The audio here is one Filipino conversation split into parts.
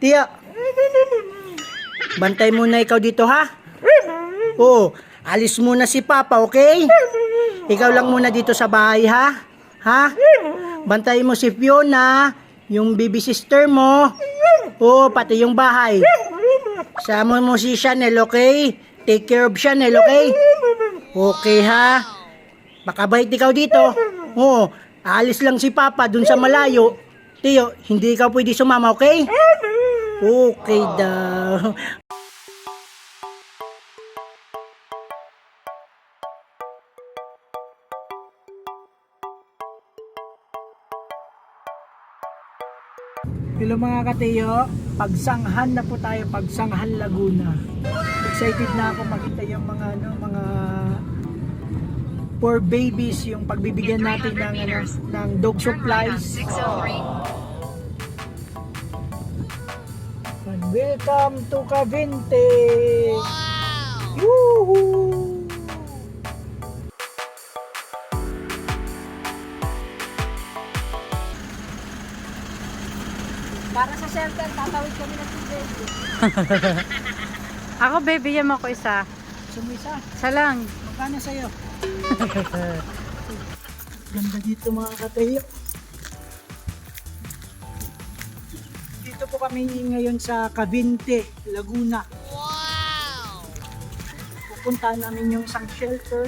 Tiyo. Bantay muna ikaw dito, ha? Oo. Alis muna si Papa, okay? Ikaw lang muna dito sa bahay, ha? Ha? Bantay mo si Fiona, yung baby sister mo. Oo, pati yung bahay. Sama mo si Chanel, okay? Take care of Chanel, okay? Okay, ha? Makabait ikaw dito. Oo. Alis lang si Papa dun sa malayo. Tiyo, hindi ikaw pwede sumama, okay? Okay daw. Hello mga katiyo, pagsanghan na po tayo, pagsanghan Laguna. Excited na ako makita yung mga for babies, yung pagbibigyan natin ng dog supplies. And welcome to Cavite. Woohoo! Para sa shelter, tatawid kami ng tubig. Ako, baby, yan mo ko isa. Sumisa. Isa lang. Magkano sa'yo? Ganda dito mga katayo. Dito po kami ngayon sa Cavite, Laguna. Wow! Pupuntahan namin yung isang shelter.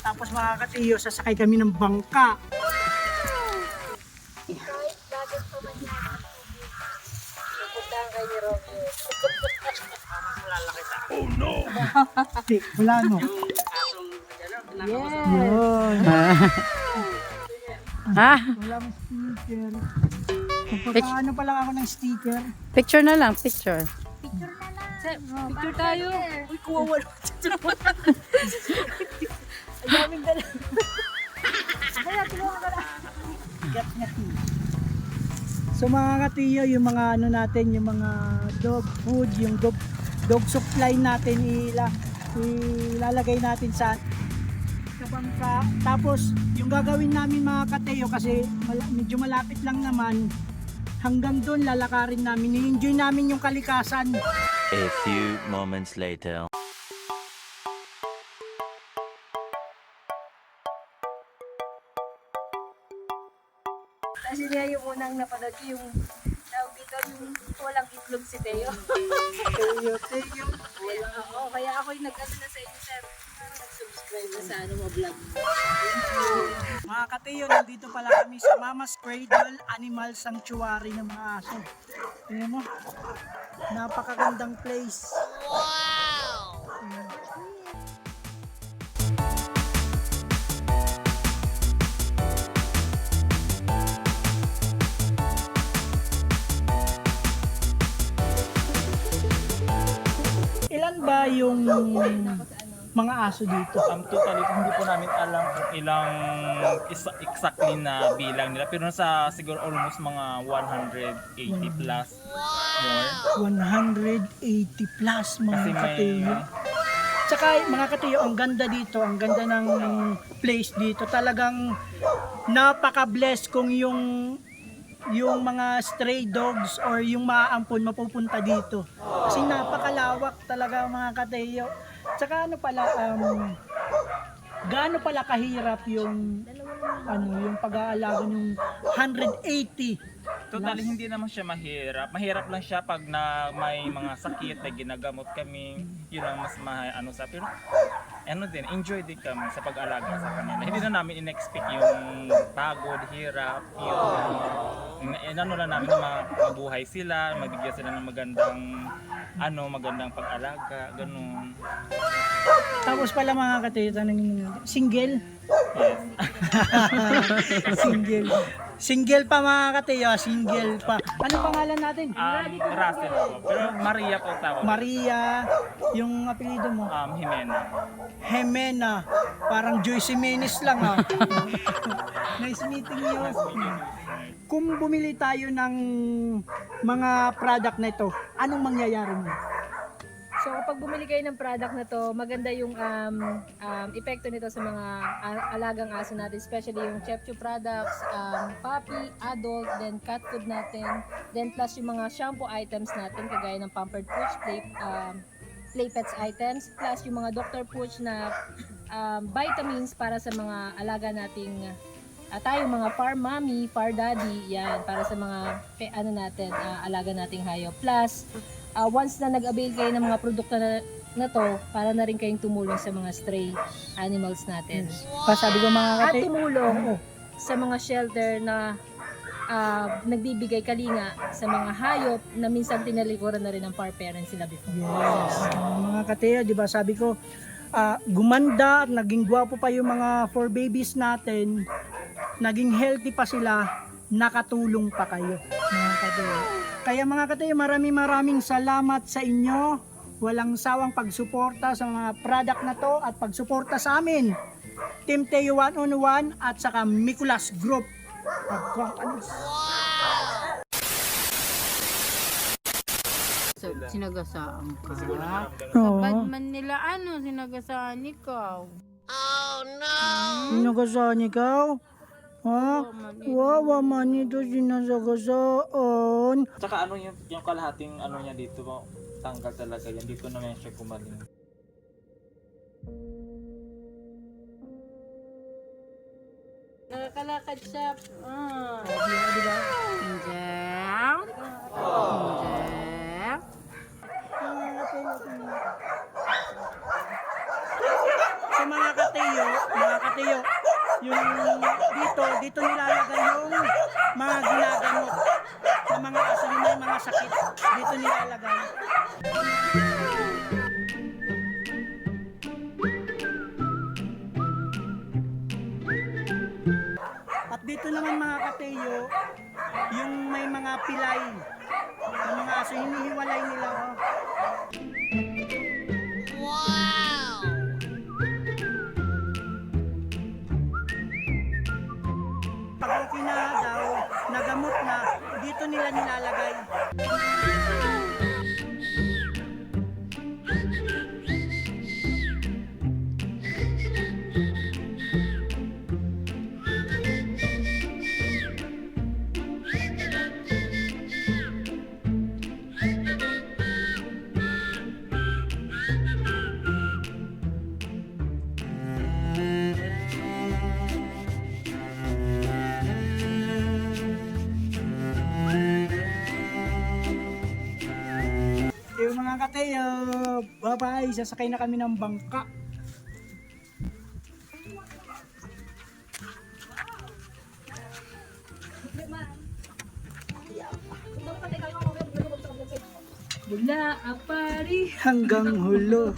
Tapos mga katiyo, sasakay kami ng bangka. Oh no! Wala no? Yun. Ha? Wala mong sticker. Magpapaano pa lang ako ng sticker. Picture na lang, picture. Picture tayo. Uy, kuwawa naman. Ang daming dala. Kaya tulungan ka na. Gat niya. So mga katiyo, yung mga ano natin, yung mga dog food, yung dog supply natin ilalagay natin sa bangka. Tapos yung gagawin namin mga katiyo, kasi medyo malapit lang naman, hanggang doon lalakarin namin. I-enjoy namin yung kalikasan. A few moments later. Kasi niya yung unang napanood ko yung tawag dito, yung walang itlog si Teo. Teo. Oo, kaya ako yung nag-ano na sa inyo, sir. Nag-subscribe na sa ano mo vlog. Mga katiyo, nandito pala kami sa Mama's Cradle Animal Sanctuary ng mga aso. Tingnan mo, napakagandang place. Wow! Ilan ba yung mga aso dito? Totally, hindi po namin alam kung ilang exactly na bilang nila. Pero nasa siguro almost mga 180 plus more. 180 plus mga Kasi may katiyo. Tsaka mga katiyo, ang ganda dito, ang ganda ng place dito. Talagang napaka-bless kung yung mga stray dogs or yung maaampon mapupunta dito. Kasi napakalawak talaga mga katiyo. Tsaka ano pala, gaano pala kahirap yung yung pag-aalaga ng 180. Totally, hindi naman siya mahirap. Mahirap lang siya pag may mga sakit na ginagamot kami. Yun ang mas ano sa pero din, enjoy din kami sa pag-alaga sa kanila. Hindi na namin in-expect yung pagod, hirap, yung ano lang namin na mabuhay sila, mabigyan sila ng magandang pag-alaga, ganun. Tapos pala mga katiyo, tanongin natin, single? Yes. Single pa mga katiyo, single pa. Ano pangalan natin? Russell po. Pero Maria po tawag. Maria, yung apelyido mo? Jimena. Jimena. Parang Joyce Jimenez lang ha. Nice meeting you. Kung bumili tayo ng mga product na ito, anong mangyayari mo? So kapag bumili kayo ng product na to, maganda yung epekto nito sa mga alagang aso natin, especially yung Chepchu products, puppy, adult, then cat food natin, then plus yung mga shampoo items natin kagaya ng pampered pooch, play pets items, plus yung mga doctor pooch na vitamins para sa mga alaga nating tayo mga farm mommy, far daddy, yan para sa mga alaga nating hayop. Plus once na nag-avail kayo ng mga produkto na to, para na rin kayong tumulong sa mga stray animals natin. Pasabi ko mga At kate, tumulong sa mga shelter na nagbibigay kalinga sa mga hayop na minsan tinalikuran na rin ng far parents sila before. yes, mga kateo, di ba sabi ko, gumanda at naging gwapo pa yung mga 4 babies natin, naging healthy pa sila, nakatulong pa kayo, mga kateo. Kaya mga kateo, maraming salamat sa inyo. Walang sawang pagsuporta sa mga product na to at pagsuporta sa amin. Team Teo 1-on-1 at saka Mikulas Group of Companies. So, sinagasaan ka. Oo. Ba't man nila sinagasaan ikaw? Sino kasaan ikaw? Ha? Wawa man ito sinasagasaan. Tsaka yung kalahating niya dito, tanggal talaga yan. Dito na yan siya kumaling. Nakakalakad siya. Sa mga kateo, yung dito nilalagay yung mga ginagamot ng mga aso na may mga sakit. Dito nilalagay. At dito naman mga kateo, yung may mga pilay ng mga aso, hinihiwalay nila. Oh. Pag okay na daw, nagamot na, dito nila nilalagay. Yung mga kateo, bye-bye, sasakay na kami ng bangka. Mula apari Hanggang hulo.